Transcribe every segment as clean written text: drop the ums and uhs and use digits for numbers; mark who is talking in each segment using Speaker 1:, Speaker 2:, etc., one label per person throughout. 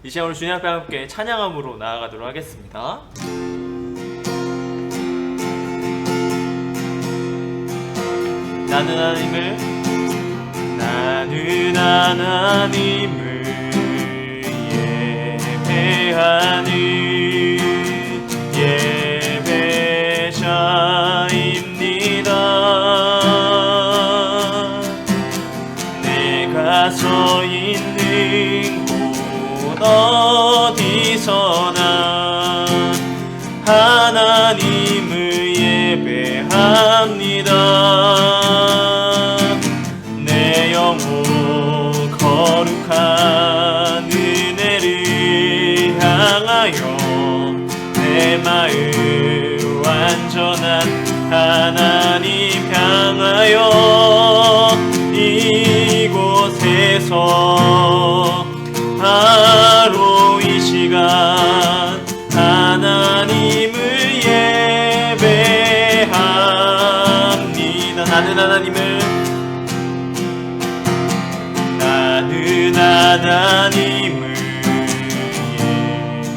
Speaker 1: 이 시간 우리 주님 앞에 함께 찬양함으로 나아가도록 하겠습니다. 나는 하나님을 예배하는 예배자입니다. 내가 서 있는 곳 어디서나 하나님을 예배합니다. 내 영혼 거룩한 은혜를 향하여 내 마음 완전한 하나님 향하여 이곳에서 바로 이 시간 하나님을 예배합니다. 나는 하나님을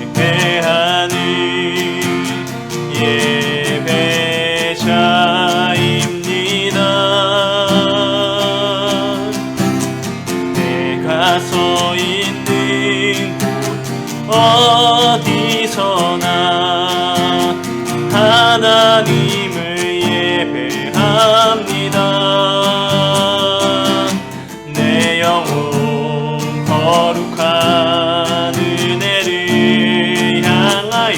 Speaker 1: 예배하는 예배자입니다. 내가 서 있는 곳 어디서나 하나님을 예배합니다. 내 영혼 거룩한 은혜를 향하여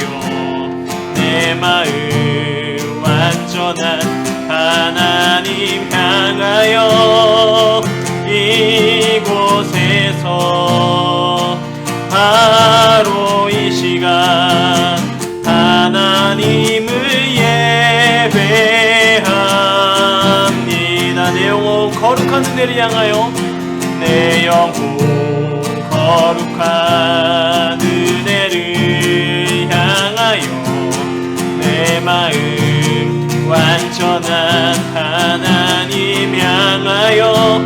Speaker 1: 내 마음 완전한 하나님 향하여 이곳에서 바로 이 시간 하나님을 예배합니다. 내 영혼 거룩한 은혜를 향하여 내 영혼 거룩한 은혜를 향하여 내 마음 완전한 하나님 향하여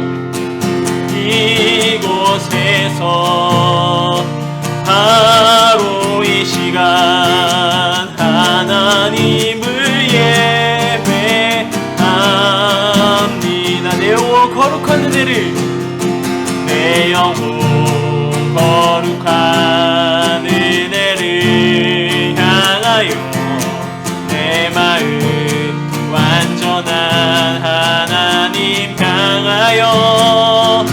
Speaker 1: 이곳에서 바로 이 시간 하나님을 예배합니다. 내 영혼 거룩한 은혜를 내 영혼 거룩한 은혜를 향하여 내 마음 완전한 하나님 향하여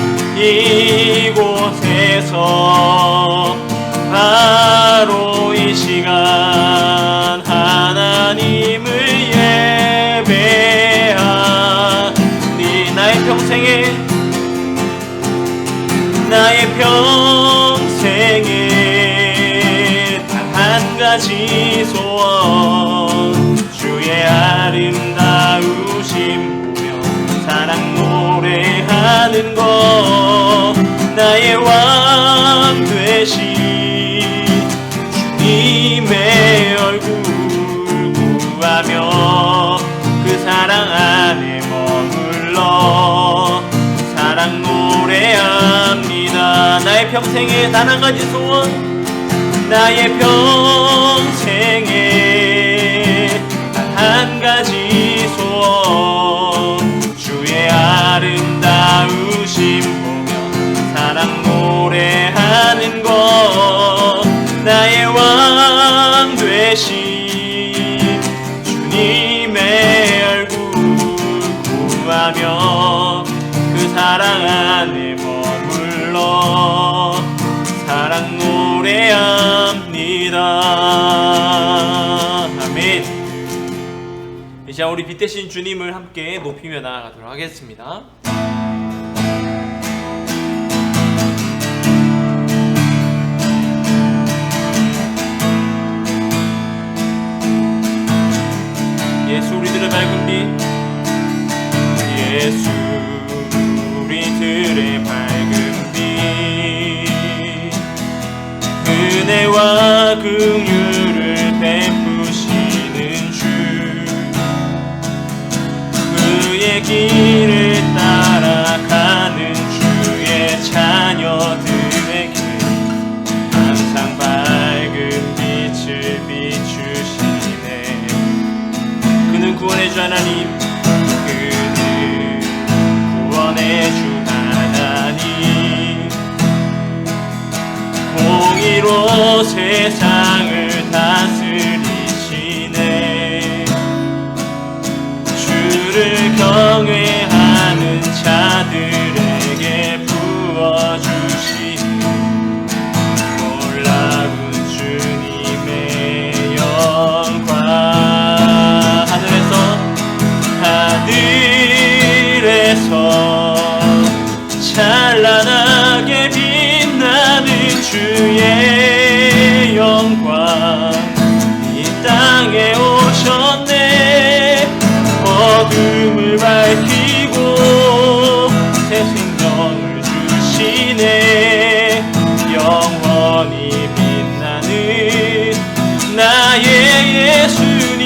Speaker 1: 이곳에서 바로 이 시간 하나님을 예배하니 나의 평생에 단 한 가지 소원 주의 아름다우심 보며 사랑 노래하는 것 나의 왕 되신 주님의 얼굴 구하며 그 사랑 안에 머물러 사랑 노래합니다. 나의 평생에 단 한 가지 소원 나의 평생에 단 한 가지 소원 주의 아름다우심 보며 사랑 노래하는 것 나의 왕 되신 주님의 얼굴 구하며 그 사랑 안에 머물러 사랑 노래합니다. 아멘. 이 시간 우리 빛 대신 주님을 함께 높이며 나아가도록 하겠습니다. 예수 우리들의 밝은 빛 예수 우리들의 밝은 빛 은혜와 긍휼을 베푸시는 주 그의 길을 따라가는 주의 자녀들에게 하나님, 그는 구원의 주 하나님, 공의로 세상을 다스리시네. 주를 경외하는 자들에게 부어주시는 놀라운 주님의 영광. 하늘에서 찬란하게 빛나는 주의 영광, 이 땅에 오셨네. 어둠을 밝히고 새 생명을 주시네. 영원히 빛나는 나의 예수님,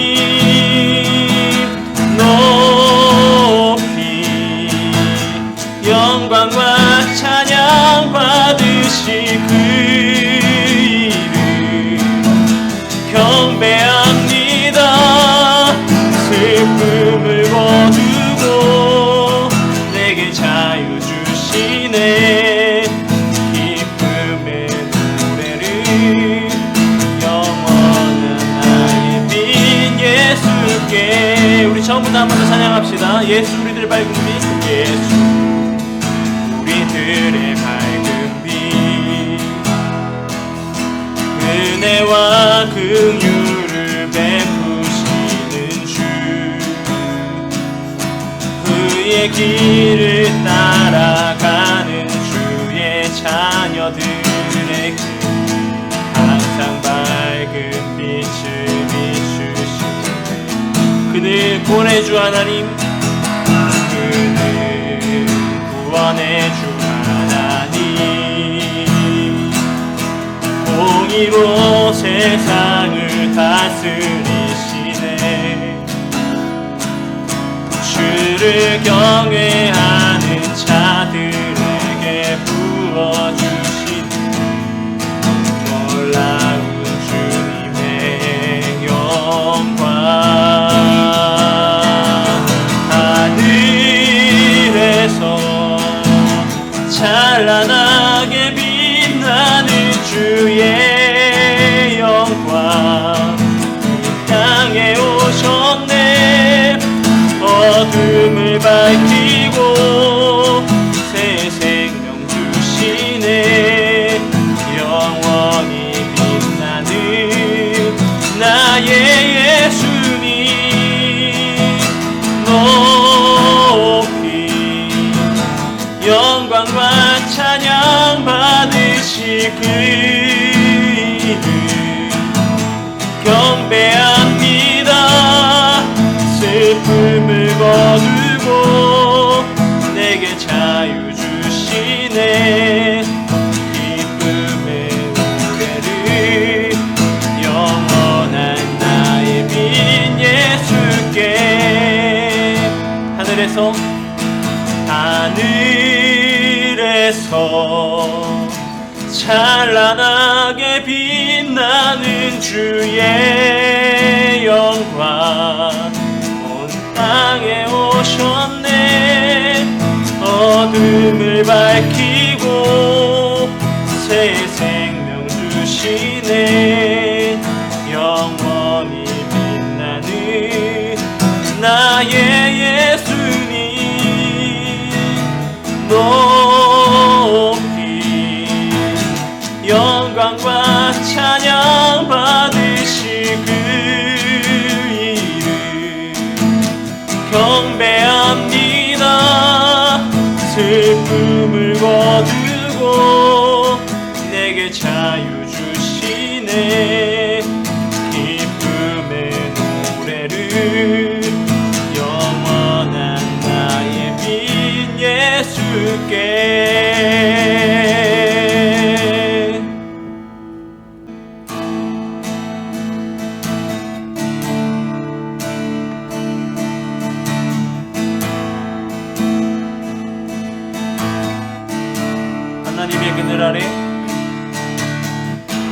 Speaker 1: 높이 영광과 찬양 받으시 그 이름 경배합니다. 슬픔을 거두고 내게 자유 주시네. 기쁨의 노래를 영원한 나의 빈 예수께. 우리 처음부터 한 번 더 찬양합시다. 예수 우리들의 밝은 빛, 예수 우리들의 밝은 빛, 은혜와 긍휼을 베푸시는 주, 그의 길을 따라가는 주의 자녀들에게 항상 밝은 빛을 비추시네. 그늘 구원의 주 하나님, 그늘 구원의 주 하나님, 공의로 세상을 다스리시네. 주를 경외하는 자들에게 부어주시는 놀라운 주님의 영광. 하늘에서 찬란하게 빛나는 주의 영광, 이 땅에 오셨네. 어둠을 밝히고 새 생명 주시네. 영원히 빛나는 나의 예수님, 높이 영광과 찬양 받으시 그 이름 경배합니다. 슬픔을 거두고 내게 자유 주시네. 기쁨의 노래를 영원한 나의 빈 예수께. 하늘에서 찬란하게 빛나는 주의 영광, 온 땅에 오셨네. 어둠을 밝히고 새 생명 주시네. 영원히 빛나는 나의 예수님, 높이 영광과 찬양 받으시 그 이름 경배합니다. 슬픔을 거두고 내게 자유 주시네. 기쁨의 노래를 영원한 나의 빈 예수께. 하나님의 그늘 아래,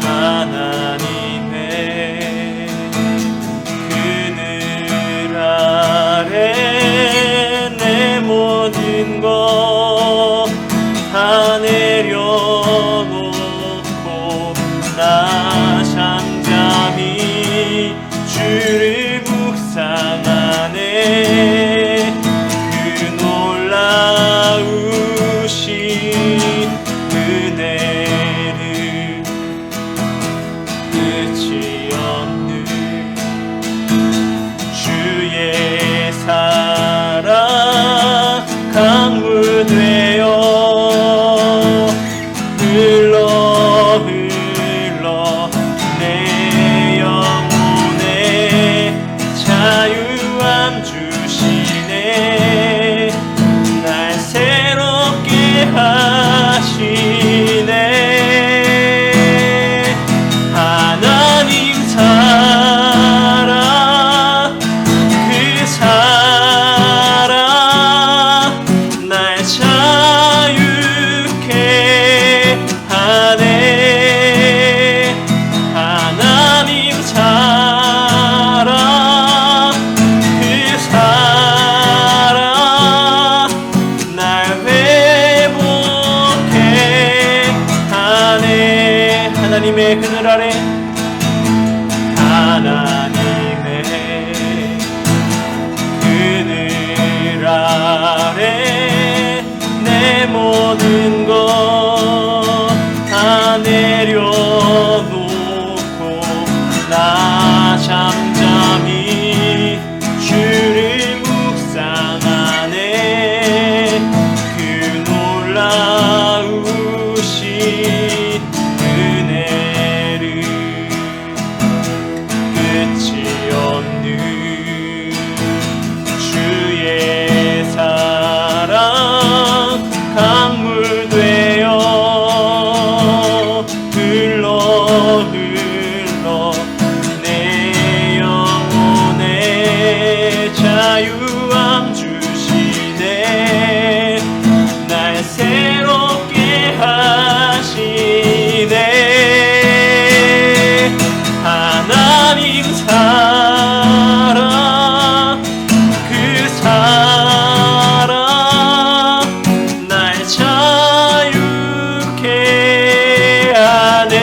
Speaker 1: 하나님의 그늘 아래 하나님의 그늘 아래 하나님의 그늘 아래 내 모든 것 다 내려놓고 나 잠잠히 주를 묵상하네. 그 놀라우신 은혜를 끝이 없는 주의 사랑 강물 되어 흘러 내 영혼에 자유함 주시네. 날 새롭게 하시네. 하나님 사랑 그 사랑 날 자유케 하네.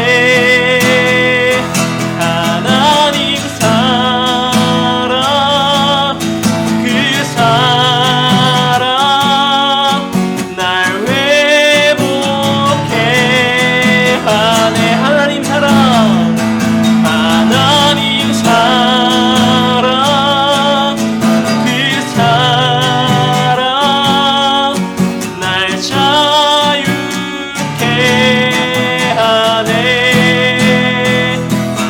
Speaker 1: 하나님 사랑 그 사랑 날 회복해 하네. 하나님 사랑 하나님 사랑 그 사랑 날 자유케 하네.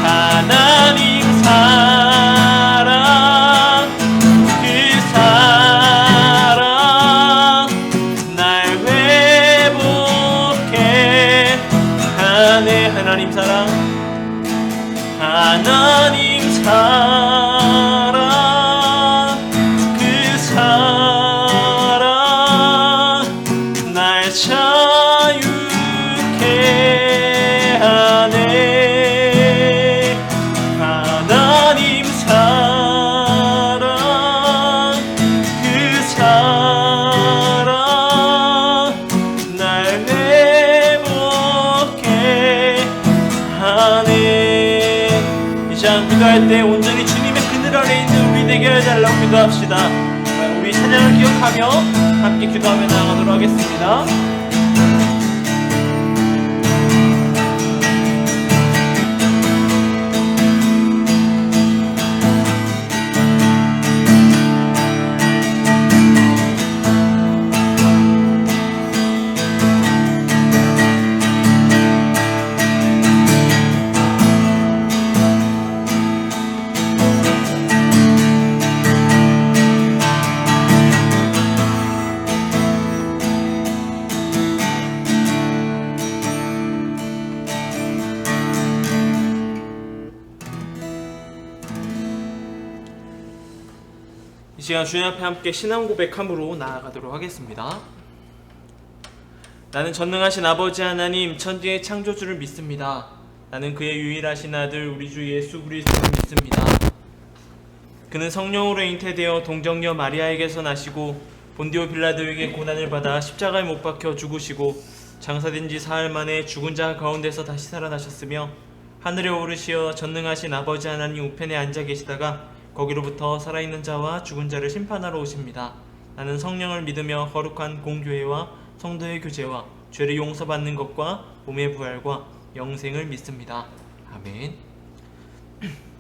Speaker 1: 하나님 사랑 그 사랑 날 회복해 하네. 하나님 사랑 하나님 사랑 그 사랑 날 자유케 하네. 하나님 사랑 그 사랑 날 회복해 하네. 이 시간 기도할 때 온전히 주님의 그늘 아래 있는 우리 되게 해달라고 기도합시다. 우리 찬양을 기억하며 함께 기도하며 나아가도록 하겠습니다. 이 시간 주님 앞에 함께 신앙 고백함으로 나아가도록 하겠습니다. 나는 전능하신 아버지 하나님 천지의 창조주를 믿습니다. 나는 그의 유일하신 아들 우리 주 예수 그리스도를 믿습니다. 그는 성령으로 잉태되어 동정녀 마리아에게서 나시고 본디오 빌라도에게 고난을 받아 십자가에 못 박혀 죽으시고 장사된 지 사흘 만에 죽은 자 가운데서 다시 살아나셨으며 하늘에 오르시어 전능하신 아버지 하나님 우편에 앉아 계시다가 거기로부터 살아있는 자와 죽은 자를 심판하러 오십니다. 나는 성령을 믿으며 거룩한 공교회와 성도의 교제와 죄를 용서받는 것과 몸의 부활과 영생을 믿습니다. 아멘.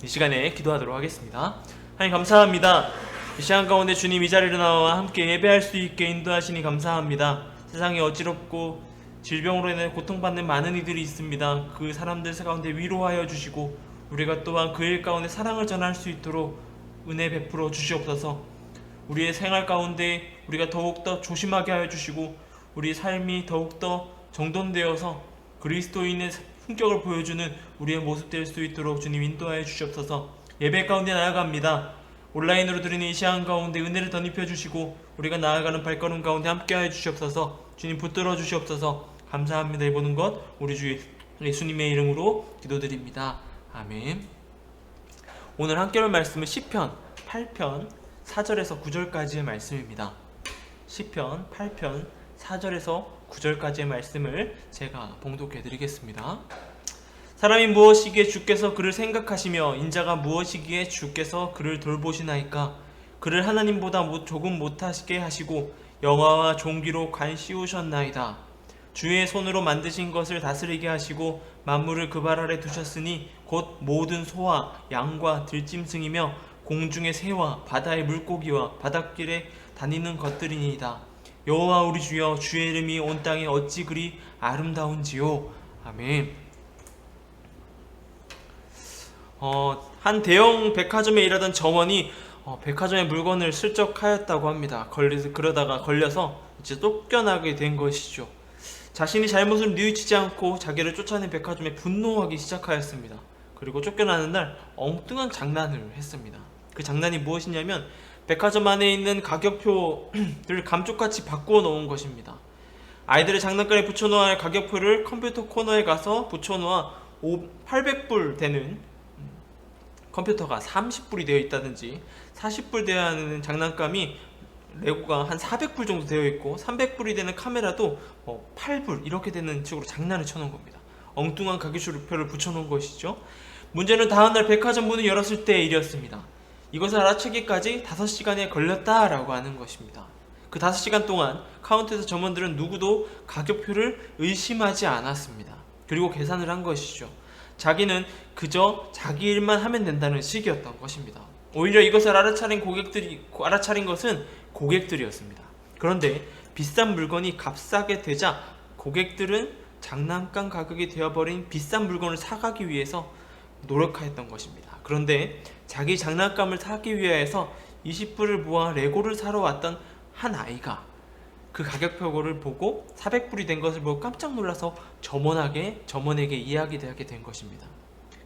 Speaker 1: 이 시간에 기도하도록 하겠습니다. 하나님 감사합니다. 이 시간 가운데 주님 이 자리로 나와 함께 예배할 수 있게 인도하시니 감사합니다. 세상에 어지럽고 질병으로 인해 고통받는 많은 이들이 있습니다. 그 사람들 가운데 위로하여 주시고 우리가 또한 그 일 가운데 사랑을 전할 수 있도록 은혜 베풀어 주시옵소서. 우리의 생활 가운데 우리가 더욱더 조심하게 하여 주시고 우리 삶이 더욱더 정돈되어서 그리스도인의 품격을 보여주는 우리의 모습 될 수 있도록 주님 인도하여 주시옵소서. 예배 가운데 나아갑니다. 온라인으로 드리는 이 시간 가운데 은혜를 덧입혀 주시고 우리가 나아가는 발걸음 가운데 함께하여 주시옵소서. 주님 붙들어 주시옵소서. 감사합니다. 이 모든 것 우리 주 예수님의 이름으로 기도드립니다. 아멘. 오늘 함께 할 말씀은 시편 8편 4절에서 9절까지의 말씀입니다. 시편 8편 4절에서 9절까지의 말씀을 제가 봉독해 드리겠습니다. 사람이 무엇이기에 주께서 그를 생각하시며 인자가 무엇이기에 주께서 그를 돌보시나이까. 그를 하나님보다 조금 못하시게 하시고 영화와 종기로 관 씌우셨나이다. 주의 손으로 만드신 것을 다스리게 하시고 만물을 그 발 아래 두셨으니 곧 모든 소와 양과 들짐승이며 공중의 새와 바다의 물고기와 바닷길에 다니는 것들이니이다. 여호와 우리 주여, 주의 이름이 온 땅에 어찌 그리 아름다운지요. 아멘. 한 대형 백화점에 일하던 점원이 백화점의 물건을 슬쩍하였다고 합니다. 그러다가 걸려서 이제 쫓겨나게 된 것이죠. 자신이 잘못을 뉘우치지 않고 자기를 쫓아낸 백화점에 분노하기 시작하였습니다. 그리고 쫓겨나는 날 엉뚱한 장난을 했습니다. 그 장난이 무엇이냐면 백화점 안에 있는 가격표를 감쪽같이 바꾸어 놓은 것입니다. 아이들의 장난감에 붙여놓아야 할 가격표를 컴퓨터 코너에 가서 붙여놓아 800불 되는 컴퓨터가 30불이 되어 있다든지 40불 되어야 하는 장난감이 레고가 한 400불 정도 되어 있고 300불이 되는 카메라도 8불 이렇게 되는 식으로 장난을 쳐놓은 겁니다. 엉뚱한 가격표를 붙여놓은 것이죠. 문제는 다음날 백화점 문을 열었을 때의 일이었습니다. 이것을 알아채기까지 5시간에 걸렸다라고 하는 것입니다. 그 5시간 동안 카운터에서 점원들은 누구도 가격표를 의심하지 않았습니다. 그리고 계산을 한 것이죠. 자기는 그저 자기 일만 하면 된다는 식이었던 것입니다. 오히려 이것을 알아차린 것은 고객들이었습니다. 그런데 비싼 물건이 값싸게 되자 고객들은 장난감 가격이 되어버린 비싼 물건을 사가기 위해서 노력하였던 것입니다. 그런데 자기 장난감을 사기 위해서 20불을 모아 레고를 사러 왔던 한 아이가 그 가격표를 보고 400불이 된 것을 보고 깜짝 놀라서 점원에게 이야기하게 된 것입니다.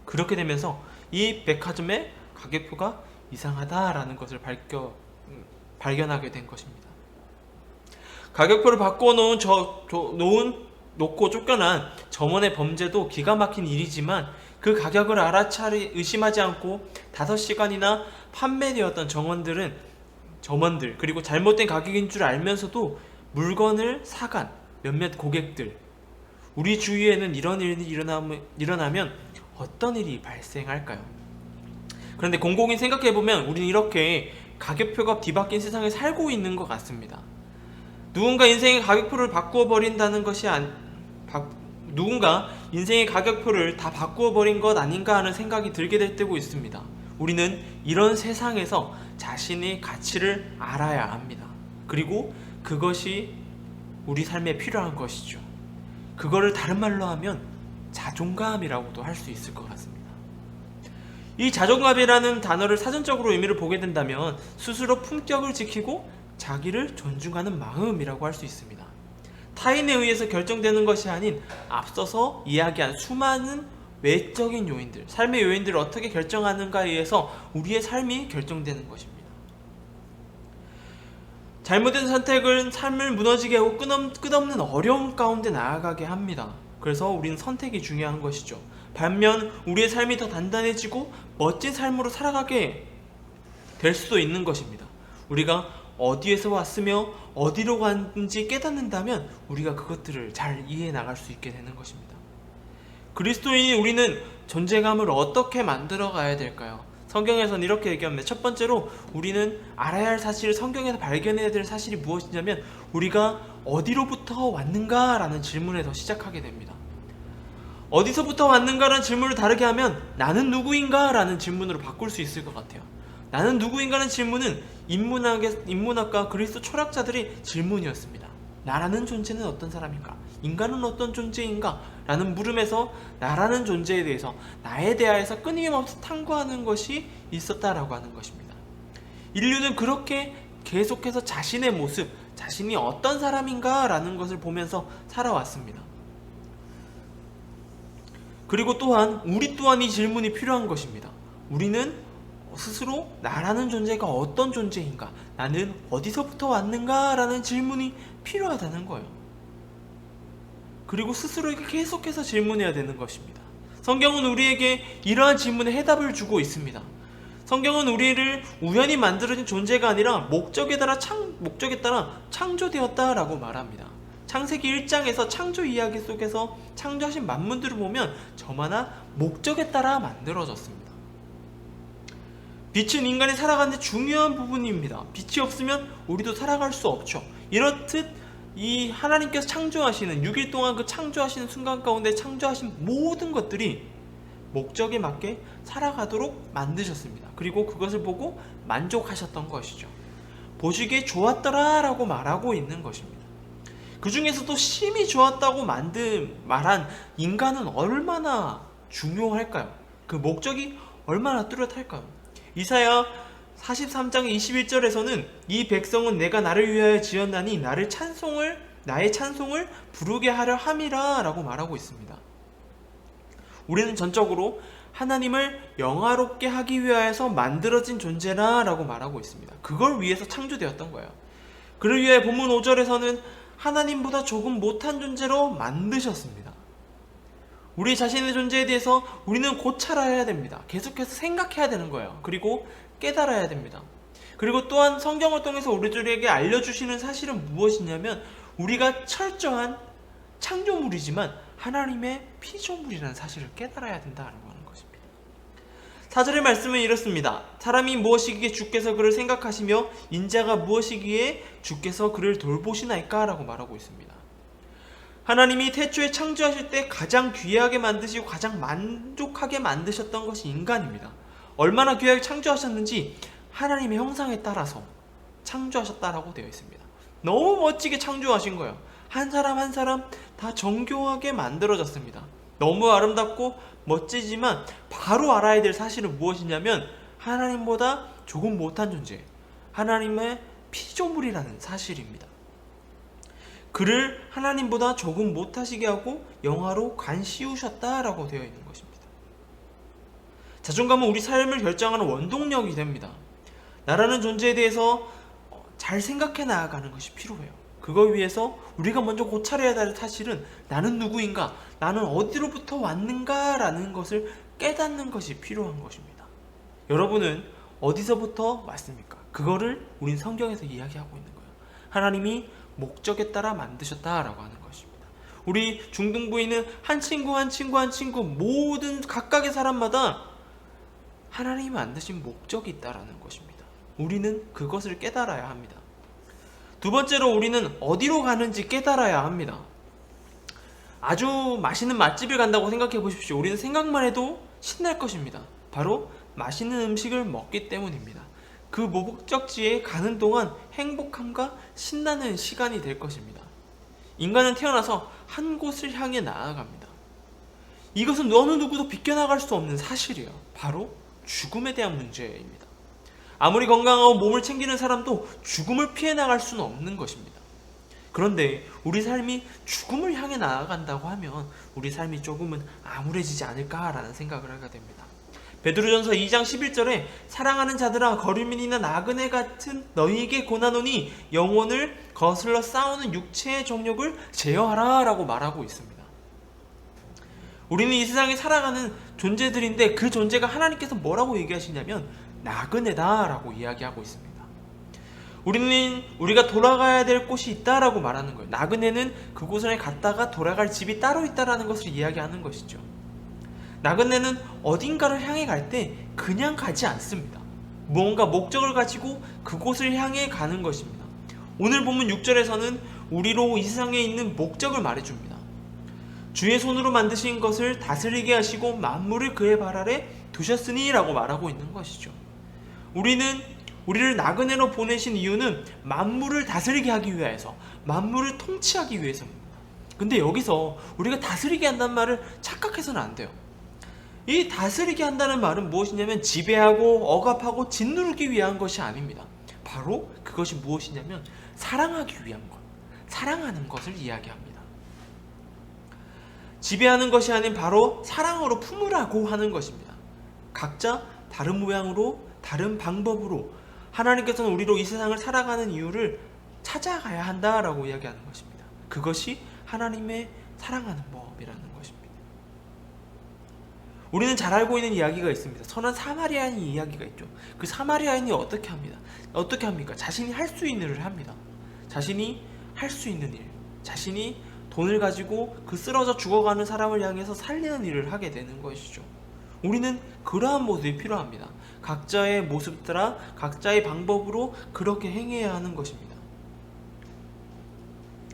Speaker 1: 그렇게 되면서 이 백화점의 가격표가 이상하다라는 것을 발견하게 된 것입니다. 가격표를 바꿔 놓고 쫓겨난 점원의 범죄도 기가 막힌 일이지만 그 가격을 의심하지 않고 5시간이나 판매되었던 점원들 그리고 잘못된 가격인 줄 알면서도 물건을 사간 몇몇 고객들, 우리 주위에는 이런 일이 일어나면 어떤 일이 발생할까요? 그런데 곰곰이 생각해보면 우리는 이렇게 가격표가 뒤바뀐 세상에 살고 있는 것 같습니다. 누군가 인생의 가격표를 바꾸어버린다는 것이 누군가 인생의 가격표를 다 바꾸어버린 것 아닌가 하는 생각이 들게 될 때고 있습니다. 우리는 이런 세상에서 자신의 가치를 알아야 합니다. 그리고 그것이 우리 삶에 필요한 것이죠. 그거를 다른 말로 하면 자존감이라고도 할 수 있을 것 같습니다. 이 자존감이라는 단어를 사전적으로 의미를 보게 된다면 스스로 품격을 지키고 자기를 존중하는 마음이라고 할 수 있습니다. 타인에 의해서 결정되는 것이 아닌 앞서서 이야기한 수많은 외적인 요인들, 삶의 요인들을 어떻게 결정하는가에 의해서 우리의 삶이 결정되는 것입니다. 잘못된 선택은 삶을 무너지게 하고 끝없는 어려움 가운데 나아가게 합니다. 그래서 우리는 선택이 중요한 것이죠. 반면 우리의 삶이 더 단단해지고 멋진 삶으로 살아가게 될 수도 있는 것입니다. 우리가 어디에서 왔으며 어디로 갔는지 깨닫는다면 우리가 그것들을 잘 이해해 나갈 수 있게 되는 것입니다. 그리스도인인 우리는 존재감을 어떻게 만들어 가야 될까요? 성경에서는 이렇게 얘기합니다. 첫 번째로 우리는 알아야 할 사실, 성경에서 발견해야 될 사실이 무엇이냐면 우리가 어디로부터 왔는가라는 질문에서 시작하게 됩니다. 어디서부터 왔는가라는 질문을 다르게 하면 나는 누구인가? 라는 질문으로 바꿀 수 있을 것 같아요. 나는 누구인가라는 질문은 인문학과 그리스도 철학자들의 질문이었습니다. 나라는 존재는 어떤 사람인가? 인간은 어떤 존재인가? 라는 물음에서 나라는 존재에 대해서 나에 대하여서 끊임없이 탐구하는 것이 있었다라고 하는 것입니다. 인류는 그렇게 계속해서 자신의 모습, 자신이 어떤 사람인가? 라는 것을 보면서 살아왔습니다. 그리고 또한 우리 또한 이 질문이 필요한 것입니다. 우리는 스스로 나라는 존재가 어떤 존재인가? 나는 어디서부터 왔는가? 라는 질문이 필요하다는 거예요. 그리고 스스로에게 계속해서 질문해야 되는 것입니다. 성경은 우리에게 이러한 질문에 해답을 주고 있습니다. 성경은 우리를 우연히 만들어진 존재가 아니라 목적에 따라 창조되었다라고 말합니다. 창세기 1장에서 창조 이야기 속에서 창조하신 만물들을 보면 저마다 목적에 따라 만들어졌습니다. 빛은 인간이 살아가는 데 중요한 부분입니다. 빛이 없으면 우리도 살아갈 수 없죠. 이렇듯 이 하나님께서 창조하시는 6일 동안 그 창조하시는 순간 가운데 창조하신 모든 것들이 목적에 맞게 살아가도록 만드셨습니다. 그리고 그것을 보고 만족하셨던 것이죠. 보시기에 좋았더라 라고 말하고 있는 것입니다. 그 중에서도 심히 좋았다고 말한 인간은 얼마나 중요할까요? 그 목적이 얼마나 뚜렷할까요? 이사야 43장 21절에서는 이 백성은 내가 나를 위하여 지었나니 나의 찬송을 부르게 하려 함이라 라고 말하고 있습니다. 우리는 전적으로 하나님을 영화롭게 하기 위하여서 만들어진 존재라 라고 말하고 있습니다. 그걸 위해서 창조되었던 거예요. 그를 위해 본문 5절에서는 하나님보다 조금 못한 존재로 만드셨습니다. 우리 자신의 존재에 대해서 우리는 고찰해야 됩니다. 계속해서 생각해야 되는 거예요. 그리고 깨달아야 됩니다. 그리고 또한 성경을 통해서 우리들에게 알려주시는 사실은 무엇이냐면 우리가 철저한 창조물이지만 하나님의 피조물이라는 사실을 깨달아야 된다고 하는 것입니다. 4절의 말씀은 이렇습니다. 사람이 무엇이기에 주께서 그를 생각하시며 인자가 무엇이기에 주께서 그를 돌보시나이까 라고 말하고 있습니다. 하나님이 태초에 창조하실 때 가장 귀하게 만드시고 가장 만족하게 만드셨던 것이 인간입니다. 얼마나 귀하게 창조하셨는지 하나님의 형상에 따라서 창조하셨다라고 되어 있습니다. 너무 멋지게 창조하신 거예요. 한 사람 한 사람 다 정교하게 만들어졌습니다. 너무 아름답고 멋지지만 바로 알아야 될 사실은 무엇이냐면 하나님보다 조금 못한 존재, 하나님의 피조물이라는 사실입니다. 그를 하나님보다 조금 못하시게 하고 영화로 간씌우셨다라고 되어 있는 것입니다. 자존감은 우리 삶을 결정하는 원동력이 됩니다. 나라는 존재에 대해서 잘 생각해 나아가는 것이 필요해요. 그걸 위해서 우리가 먼저 고찰해야 할 사실은 나는 누구인가, 나는 어디로부터 왔는가 라는 것을 깨닫는 것이 필요한 것입니다. 여러분은 어디서부터 왔습니까? 그거를 우린 성경에서 이야기하고 있는 거예요. 하나님이 목적에 따라 만드셨다라고 하는 것입니다. 우리 중등부인은 한 친구 모든 각각의 사람마다 하나님이 만드신 목적이 있다라는 것입니다. 우리는 그것을 깨달아야 합니다. 두 번째로 우리는 어디로 가는지 깨달아야 합니다. 아주 맛있는 맛집을 간다고 생각해 보십시오. 우리는 생각만 해도 신날 것입니다. 바로 맛있는 음식을 먹기 때문입니다. 그 목적지에 가는 동안 행복함과 신나는 시간이 될 것입니다. 인간은 태어나서 한 곳을 향해 나아갑니다. 이것은 어느 누구도 비껴나갈 수 없는 사실이에요. 바로 죽음에 대한 문제입니다. 아무리 건강하고 몸을 챙기는 사람도 죽음을 피해 나갈 수는 없는 것입니다. 그런데 우리 삶이 죽음을 향해 나아간다고 하면 우리 삶이 조금은 암울해지지 않을까라는 생각을 하게 됩니다. 베드로전서 2장 11절에 사랑하는 자들아 거류민이나 나그네 같은 너희에게 고난오니 영혼을 거슬러 싸우는 육체의 정욕을 제어하라 라고 말하고 있습니다. 우리는 이 세상에 살아가는 존재들인데 그 존재가 하나님께서 뭐라고 얘기하시냐면 나그네다 라고 이야기하고 있습니다. 우리가 돌아가야 될 곳이 있다라고 말하는 거예요. 나그네는 그곳에 갔다가 돌아갈 집이 따로 있다라는 것을 이야기하는 것이죠. 나그네는 어딘가를 향해 갈 때 그냥 가지 않습니다. 무언가 목적을 가지고 그곳을 향해 가는 것입니다. 오늘 본문 6절에서는 우리로 이 세상에 있는 목적을 말해줍니다. 주의 손으로 만드신 것을 다스리게 하시고 만물을 그의 발 아래 두셨으니 라고 말하고 있는 것이죠. 우리를 나그네로 보내신 이유는 만물을 다스리게 하기 위해서, 만물을 통치하기 위해서입니다. 근데 여기서 우리가 다스리게 한다는 말을 착각해서는 안 돼요. 이 다스리게 한다는 말은 무엇이냐면 지배하고 억압하고 짓누르기 위한 것이 아닙니다. 바로 그것이 무엇이냐면 사랑하기 위한 것, 사랑하는 것을 이야기합니다. 지배하는 것이 아닌 바로 사랑으로 품으라고 하는 것입니다. 각자 다른 모양으로 다른 방법으로 하나님께서는 우리로 이 세상을 살아가는 이유를 찾아가야 한다라고 이야기하는 것입니다. 그것이 하나님의 사랑하는 법이라는 것입니다. 우리는 잘 알고 있는 이야기가 있습니다. 선한 사마리아인 이야기가 있죠. 그 사마리아인이 어떻게 합니까? 자신이 할 수 있는 일을 합니다. 자신이 할 수 있는 일, 자신이 돈을 가지고 그 쓰러져 죽어가는 사람을 향해서 살리는 일을 하게 되는 것이죠. 우리는 그러한 모습이 필요합니다. 각자의 모습 따라 각자의 방법으로 그렇게 행해야 하는 것입니다.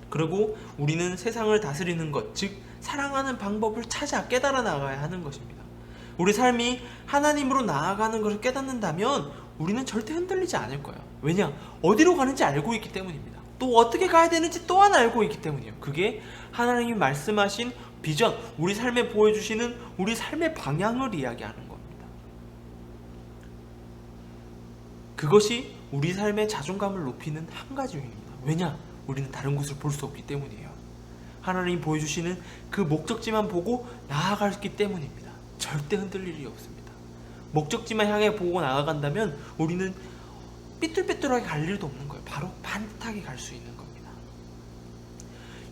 Speaker 1: 그리고 우리는 세상을 다스리는 것, 즉 사랑하는 방법을 찾아 깨달아 나가야 하는 것입니다. 우리 삶이 하나님으로 나아가는 것을 깨닫는다면 우리는 절대 흔들리지 않을 거예요. 왜냐? 어디로 가는지 알고 있기 때문입니다. 또 어떻게 가야 되는지 또한 알고 있기 때문이에요. 그게 하나님이 말씀하신 비전, 우리 삶에 보여주시는 우리 삶의 방향을 이야기하는 겁니다. 그것이 우리 삶의 자존감을 높이는 한 가지 요인입니다. 왜냐? 우리는 다른 곳을 볼 수 없기 때문이에요. 하나님이 보여주시는 그 목적지만 보고 나아가기 때문입니다. 절대 흔들릴 일이 없습니다. 목적지만 향해 보고 나아간다면 우리는 삐뚤빼뚤하게 갈 일도 없는 거예요. 바로 반듯하게 갈 수 있는 겁니다.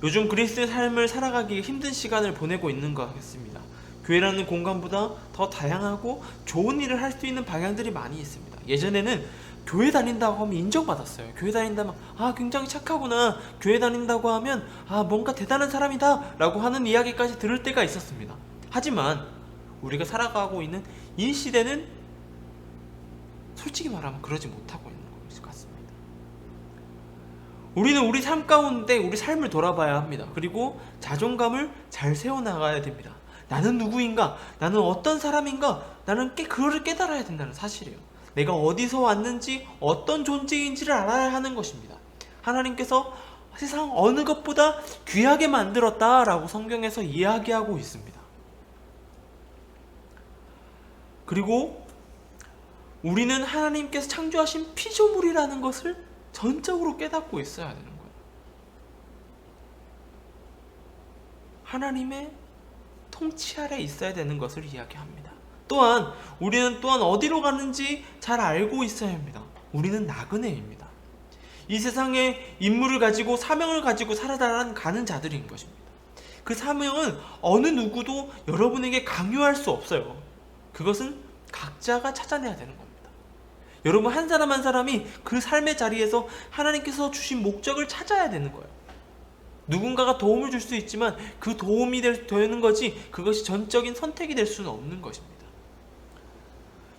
Speaker 1: 요즘 그리스도의 삶을 살아가기 힘든 시간을 보내고 있는 것 같습니다. 교회라는 공간보다 더 다양하고 좋은 일을 할 수 있는 방향들이 많이 있습니다. 예전에는 교회 다닌다고 하면 인정받았어요. 교회 다닌다면 굉장히 착하구나, 교회 다닌다고 하면 뭔가 대단한 사람이다 라고 하는 이야기까지 들을 때가 있었습니다. 하지만 우리가 살아가고 있는 이 시대는 솔직히 말하면 그러지 못하고 있는 것 같습니다. 우리는 우리 삶 가운데 우리 삶을 돌아봐야 합니다. 그리고 자존감을 잘 세워나가야 됩니다. 나는 누구인가? 나는 어떤 사람인가? 나는 그거를 깨달아야 된다는 사실이에요. 내가 어디서 왔는지 어떤 존재인지를 알아야 하는 것입니다. 하나님께서 세상 어느 것보다 귀하게 만들었다라고 성경에서 이야기하고 있습니다. 그리고 우리는 하나님께서 창조하신 피조물이라는 것을 전적으로 깨닫고 있어야 되는 거예요. 하나님의 통치 아래 있어야 되는 것을 이야기합니다. 또한 우리는 또한 어디로 가는지 잘 알고 있어야 합니다. 우리는 나그네입니다. 이 세상에 임무를 가지고 사명을 가지고 살아가는 자들인 것입니다. 그 사명은 어느 누구도 여러분에게 강요할 수 없어요. 그것은 각자가 찾아내야 되는 겁니다. 여러분 한 사람 한 사람이 그 삶의 자리에서 하나님께서 주신 목적을 찾아야 되는 거예요. 누군가가 도움을 줄 수 있지만 그 도움이 되는 거지 그것이 전적인 선택이 될 수는 없는 것입니다.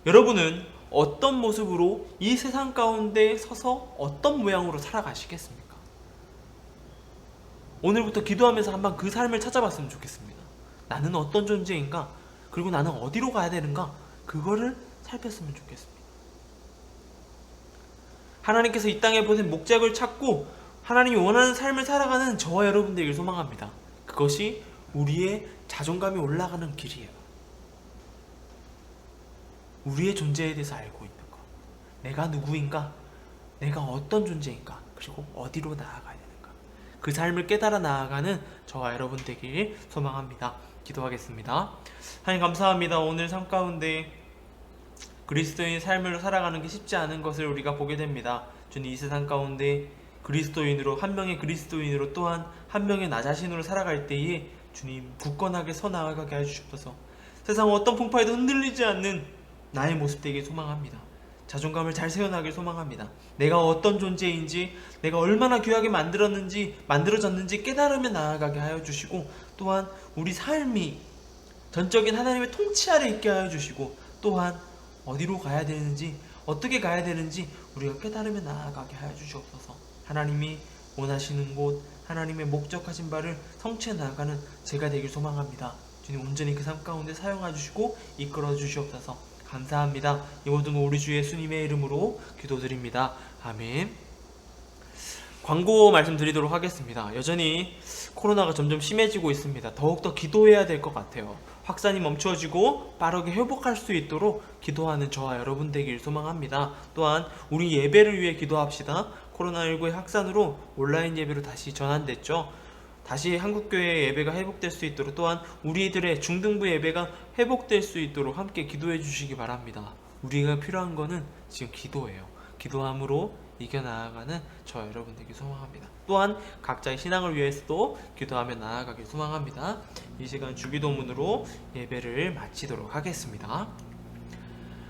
Speaker 1: 여러분은 어떤 모습으로 이 세상 가운데 서서 어떤 모양으로 살아가시겠습니까? 오늘부터 기도하면서 한번 그 삶을 찾아봤으면 좋겠습니다. 나는 어떤 존재인가? 그리고 나는 어디로 가야 되는가? 그거를 살폈으면 좋겠습니다. 하나님께서 이 땅에 보낸 목적을 찾고 하나님이 원하는 삶을 살아가는 저와 여러분들에게 소망합니다. 그것이 우리의 자존감이 올라가는 길이에요. 우리의 존재에 대해서 알고 있는 것, 내가 누구인가, 내가 어떤 존재인가, 그리고 어디로 나아가야 되는가, 그 삶을 깨달아 나아가는 저와 여러분 되길 소망합니다. 기도하겠습니다. 하나님 감사합니다. 오늘 삶 가운데 그리스도인 삶을 살아가는 게 쉽지 않은 것을 우리가 보게 됩니다. 주님, 이 세상 가운데 그리스도인으로, 한 명의 그리스도인으로 또한 한 명의 나 자신으로 살아갈 때에 주님 굳건하게 서 나아가게 해주시옵소서. 세상 어떤 풍파에도 흔들리지 않는 나의 모습 되길 소망합니다. 자존감을 잘 세워나가길 소망합니다. 내가 어떤 존재인지, 내가 얼마나 귀하게 만들어졌는지 깨달으며 나아가게 하여 주시고, 또한 우리 삶이 전적인 하나님의 통치 아래 있게 하여 주시고, 또한 어디로 가야 되는지, 어떻게 가야 되는지 우리가 깨달으며 나아가게 하여 주시옵소서. 하나님이 원하시는 곳, 하나님의 목적하신 바를 성취해 나아가는 제가 되길 소망합니다. 주님 온전히 그 삶 가운데 사용해 주시고 이끌어 주시옵소서. 감사합니다. 이 모든 우리 주 예수님의 이름으로 기도드립니다. 아멘. 광고 말씀드리도록 하겠습니다. 여전히 코로나가 점점 심해지고 있습니다. 더욱더 기도해야 될 것 같아요. 확산이 멈춰지고 빠르게 회복할 수 있도록 기도하는 저와 여러분 되길 소망합니다. 또한 우리 예배를 위해 기도합시다. 코로나19의 확산으로 온라인 예배로 다시 전환됐죠. 다시 한국교회 예배가 회복될 수 있도록, 또한 우리들의 중등부 예배가 회복될 수 있도록 함께 기도해 주시기 바랍니다. 우리가 필요한 거는 지금 기도예요. 기도함으로 이겨나가는 저 여러분 되길 소망합니다. 또한 각자의 신앙을 위해서도 기도하며 나아가길 소망합니다. 이 시간 주기도문으로 예배를 마치도록 하겠습니다.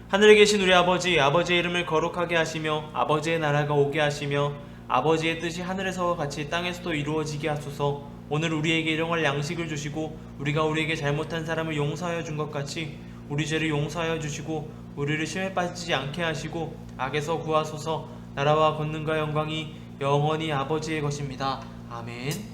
Speaker 1: 하늘에 계신 우리 아버지, 아버지의 이름을 거룩하게 하시며 아버지의 나라가 오게 하시며 아버지의 뜻이 하늘에서와 같이 땅에서도 이루어지게 하소서. 오늘 우리에게 일용할 양식을 주시고 우리가 우리에게 잘못한 사람을 용서하여 준 것 같이 우리 죄를 용서하여 주시고 우리를 시험에 빠지지 않게 하시고 악에서 구하소서. 나라와 권능과 영광이 영원히 아버지의 것입니다. 아멘.